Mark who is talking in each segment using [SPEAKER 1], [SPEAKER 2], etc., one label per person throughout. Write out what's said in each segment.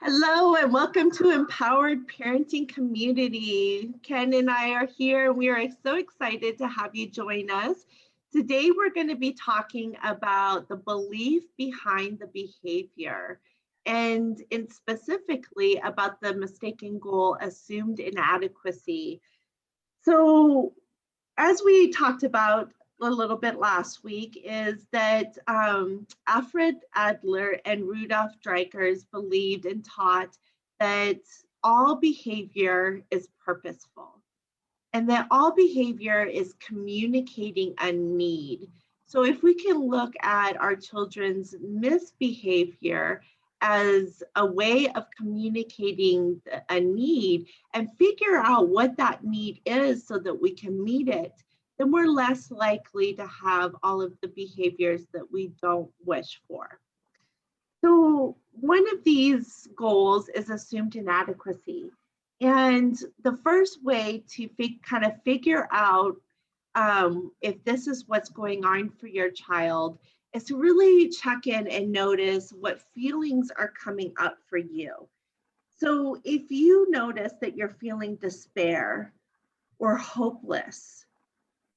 [SPEAKER 1] Hello and welcome to Empowered Parenting Community. Ken and I are here. We are so excited to have you join us. Today we're going to be talking about the belief behind the behavior and specifically about the mistaken goal, assumed inadequacy. So as we talked about a little bit last week, is that Alfred Adler and Rudolf Dreikurs believed and taught that all behavior is purposeful and that all behavior is communicating a need. So if we can look at our children's misbehavior as a way of communicating a need and figure out what that need is so that we can meet it, then we're less likely to have all of the behaviors that we don't wish for. So one of these goals is assumed inadequacy. And the first way to kind of figure out if this is what's going on for your child is to really check in and notice what feelings are coming up for you. So if you notice that you're feeling despair or hopeless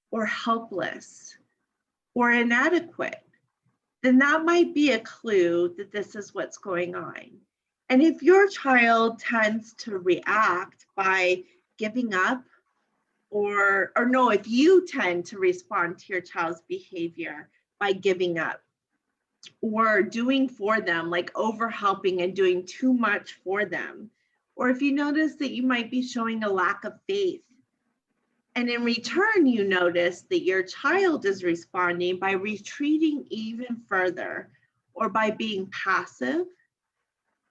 [SPEAKER 1] or helpless or inadequate, then that might be a clue that this is what's going on. And if your child tends to react by giving up, if you tend to respond to your child's behavior by giving up or doing for them, like over helping and doing too much for them, or if you notice that you might be showing a lack of faith, and in return, you notice that your child is responding by retreating even further or by being passive,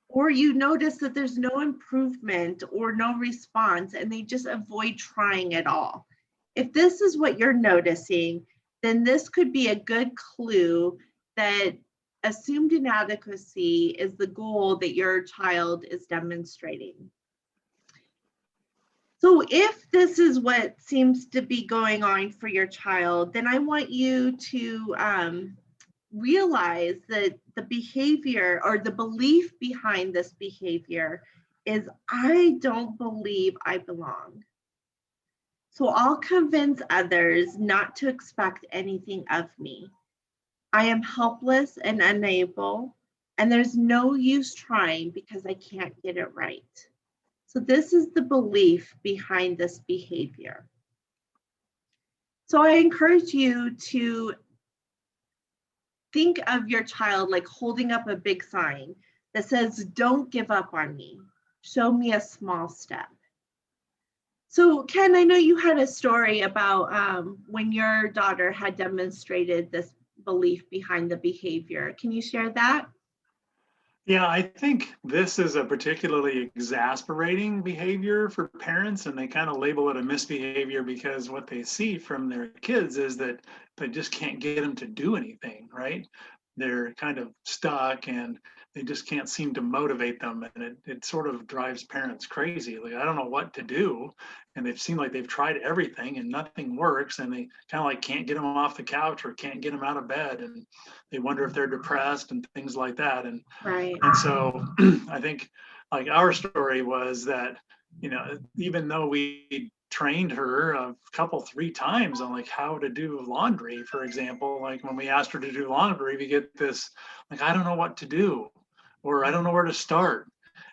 [SPEAKER 1] or you notice that there's no improvement or no response and they just avoid trying at all. If this is what you're noticing, then this could be a good clue that assumed inadequacy is the goal that your child is demonstrating. So if this is what seems to be going on for your child, then I want you to realize that the behavior or the belief behind this behavior is, I don't believe I belong. So I'll convince others not to expect anything of me. I am helpless and unable, and there's no use trying because I can't get it right. So this is the belief behind this behavior. So I encourage you to think of your child like holding up a big sign that says, don't give up on me. Show me a small step. So Ken, I know you had a story about when your daughter had demonstrated this belief behind the behavior. Can you share that?
[SPEAKER 2] Yeah, I think this is a particularly exasperating behavior for parents, and they kind of label it a misbehavior because what they see from their kids is that they just can't get them to do anything, right? They're kind of stuck and they just can't seem to motivate them. And it sort of drives parents crazy. Like, I don't know what to do. And they've seemed like they've tried everything and nothing works. And they kind of like can't get them off the couch or can't get them out of bed. And they wonder if they're depressed and things like that.
[SPEAKER 1] Right.
[SPEAKER 2] And so I think like our story was that, even though we trained her a couple, 3 times on like how to do laundry, for example, like when we asked her to do laundry, we get this, like, I don't know what to do, or I don't know where to start.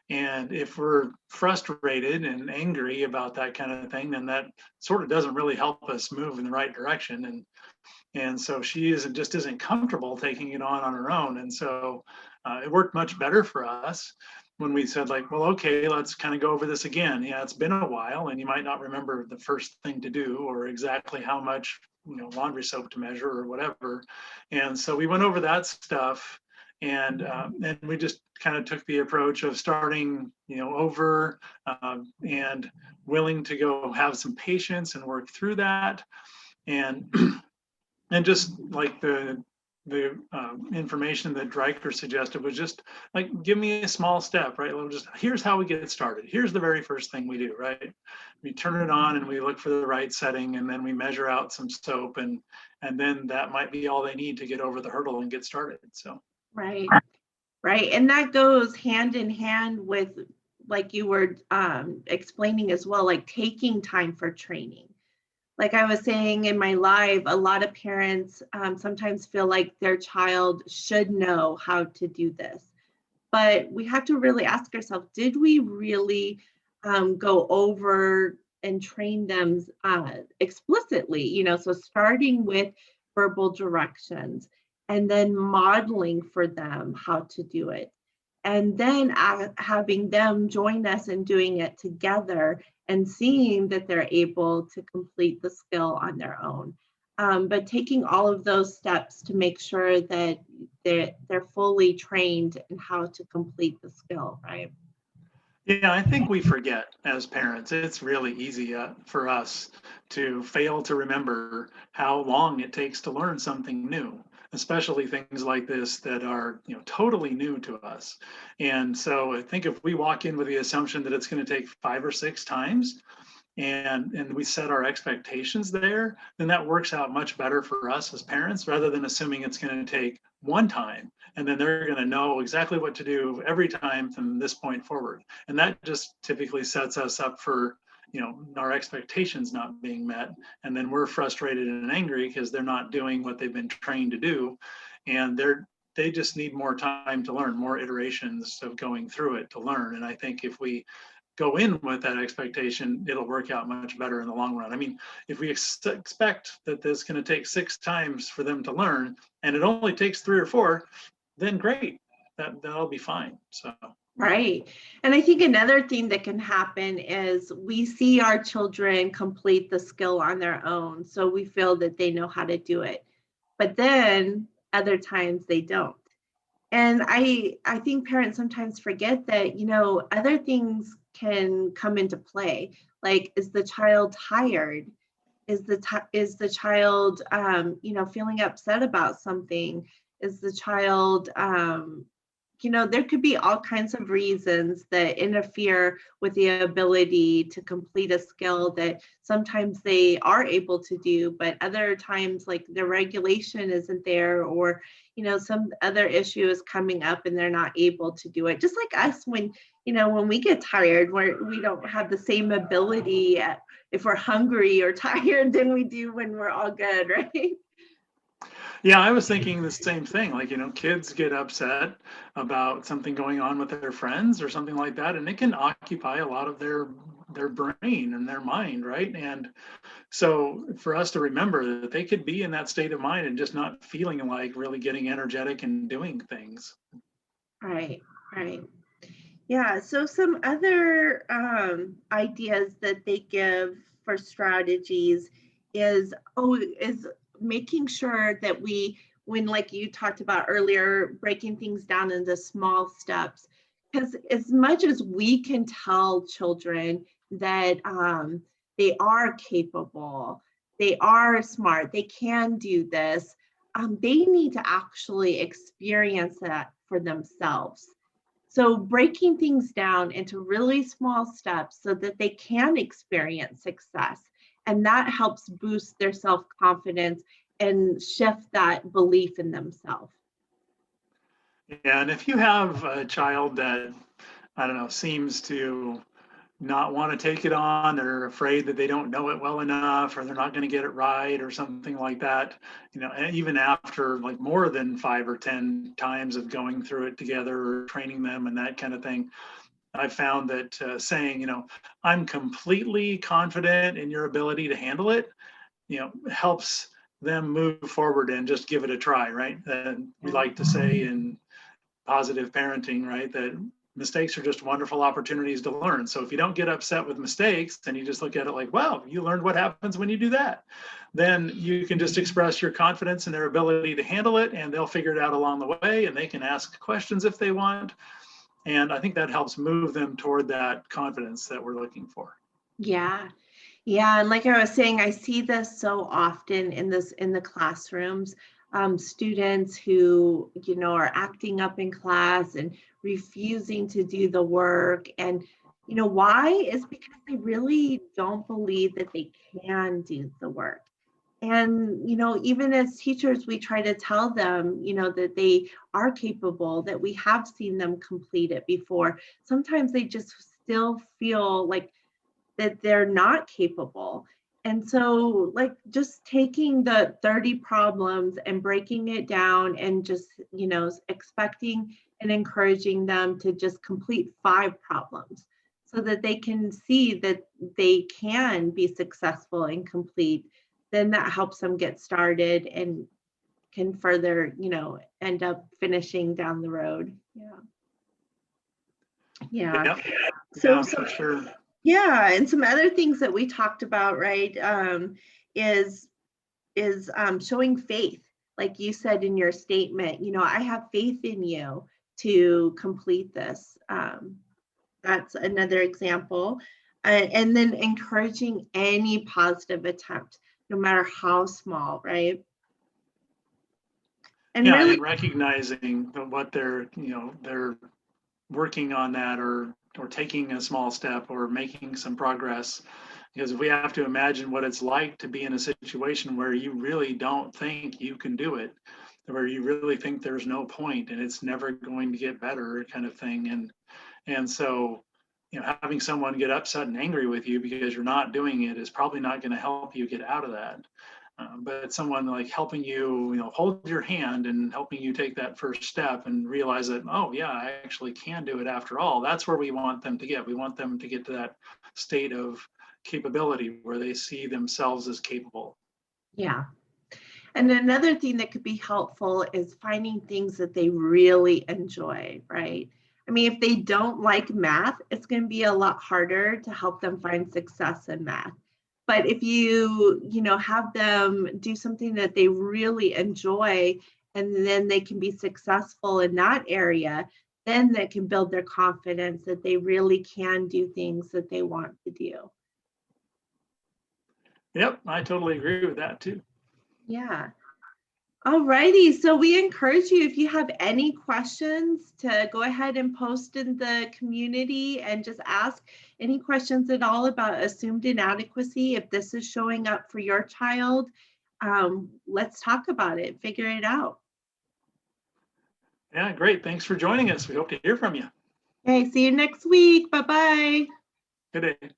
[SPEAKER 2] And if we're frustrated and angry about that kind of thing, then that sort of doesn't really help us move in the right direction. And so she isn't comfortable taking it on her own. And so it worked much better for us when we said, like, well, okay, let's kind of go over this again. Yeah, it's been a while and you might not remember the first thing to do or exactly how much, laundry soap to measure or whatever. And so we went over that stuff, and we just kind of took the approach of starting, over, and willing to go have some patience and work through that. And and just like the information that Dreiker suggested was just like, give me a small step, right? Here's how we get started. Here's the very first thing we do, right? We turn it on and we look for the right setting, and then we measure out some soap, and then that might be all they need to get over the hurdle and get started. So
[SPEAKER 1] Right. right? And that goes hand in hand with, like you were explaining as well, like taking time for training. Like I was saying in my live, a lot of parents sometimes feel like their child should know how to do this. But we have to really ask ourselves, did we really go over and train them explicitly? So starting with verbal directions and then modeling for them how to do it. And then having them join us and doing it together and seeing that they're able to complete the skill on their own. But taking all of those steps to make sure that they're fully trained in how to complete the skill, right?
[SPEAKER 2] Yeah, I think we forget as parents. It's really easy for us to fail to remember how long it takes to learn something new, especially things like this that are, totally new to us. And so I think if we walk in with the assumption that it's going to take 5 or 6 times, and we set our expectations there, then that works out much better for us as parents rather than assuming it's going to take one time and then they're going to know exactly what to do every time from this point forward. And that just typically sets us up for our expectations not being met, and then we're frustrated and angry because they're not doing what they've been trained to do, and they just need more time to learn, more iterations of going through it to learn. And I think if we go in with that expectation, it'll work out much better in the long run. I mean, if we expect that this is going to take 6 times for them to learn and it only takes 3 or 4, then great, that'll be fine. So
[SPEAKER 1] Right. And I think another thing that can happen is we see our children complete the skill on their own. So we feel that they know how to do it. But then other times they don't. And I think parents sometimes forget that, other things can come into play. Like, is the child tired? Is the child feeling upset about something? Is the child there could be all kinds of reasons that interfere with the ability to complete a skill that sometimes they are able to do, but other times, like, the regulation isn't there, or some other issue is coming up and they're not able to do it. Just like us, when we get tired, we don't have the same ability if we're hungry or tired than we do when we're all good, right?
[SPEAKER 2] yeah, I was thinking the same thing. Like, kids get upset about something going on with their friends or something like that, and it can occupy a lot of their brain and their mind, right? And so for us to remember that they could be in that state of mind and just not feeling like really getting energetic and doing things.
[SPEAKER 1] Right, right. Yeah, so some other ideas that they give for strategies is making sure that when, like you talked about earlier, breaking things down into small steps. Because as much as we can tell children that they are capable, they are smart, they can do this, they need to actually experience that for themselves. So breaking things down into really small steps so that they can experience success. And that helps boost their self-confidence and shift that belief in themselves.
[SPEAKER 2] Yeah, and if you have a child that, I don't know, seems to not want to take it on, they're afraid that they don't know it well enough or they're not going to get it right or something like that, and even after like more than 5 or 10 times of going through it together or training them and that kind of thing, I found that saying, I'm completely confident in your ability to handle it, helps them move forward and just give it a try, right? And we like to say in positive parenting, right, that mistakes are just wonderful opportunities to learn. So if you don't get upset with mistakes and you just look at it like, wow, you learned what happens when you do that, then you can just express your confidence in their ability to handle it, and they'll figure it out along the way, and they can ask questions if they want. And I think that helps move them toward that confidence that we're looking for.
[SPEAKER 1] Yeah. Yeah, and like I was saying, I see this so often in the classrooms. Students who, are acting up in class and refusing to do the work. And, why is because they really don't believe that they can do the work. And, even as teachers, we try to tell them, that they are capable, that we have seen them complete it before. Sometimes they just still feel like that they're not capable. And so, like, just taking the 30 problems and breaking it down and just, expecting and encouraging them to just complete 5 problems so that they can see that they can be successful and complete, then that helps them get started and can further, end up finishing down the road. Yeah. Yeah.
[SPEAKER 2] Yep.
[SPEAKER 1] So,
[SPEAKER 2] Yeah, for sure.
[SPEAKER 1] yeah, and some other things that we talked about, right, is showing faith. Like you said in your statement, I have faith in you to complete this. That's another example. And then encouraging any positive attempt, no matter how small, right? And
[SPEAKER 2] Yeah,
[SPEAKER 1] really,
[SPEAKER 2] and recognizing what they're working on that, or taking a small step or making some progress. Because we have to imagine what it's like to be in a situation where you really don't think you can do it, where you really think there's no point and it's never going to get better, kind of thing. And so, having someone get upset and angry with you because you're not doing it is probably not going to help you get out of that. But someone like helping you, hold your hand and helping you take that first step and realize that, oh yeah, I actually can do it after all. That's where we want them to get. We want them to get to that state of capability where they see themselves as capable.
[SPEAKER 1] yeah. And another thing that could be helpful is finding things that they really enjoy, right? I mean, if they don't like math, it's going to be a lot harder to help them find success in math. But if you, have them do something that they really enjoy, and then they can be successful in that area, then that can build their confidence that they really can do things that they want to do.
[SPEAKER 2] Yep, I totally agree with that too.
[SPEAKER 1] Yeah. All righty. So we encourage you, if you have any questions, to go ahead and post in the community and just ask any questions at all about assumed inadequacy. If this is showing up for your child, let's talk about it, figure it out.
[SPEAKER 2] Yeah, great. Thanks for joining us. We hope to hear from you.
[SPEAKER 1] Okay, see you next week. Bye-bye.
[SPEAKER 2] Good day.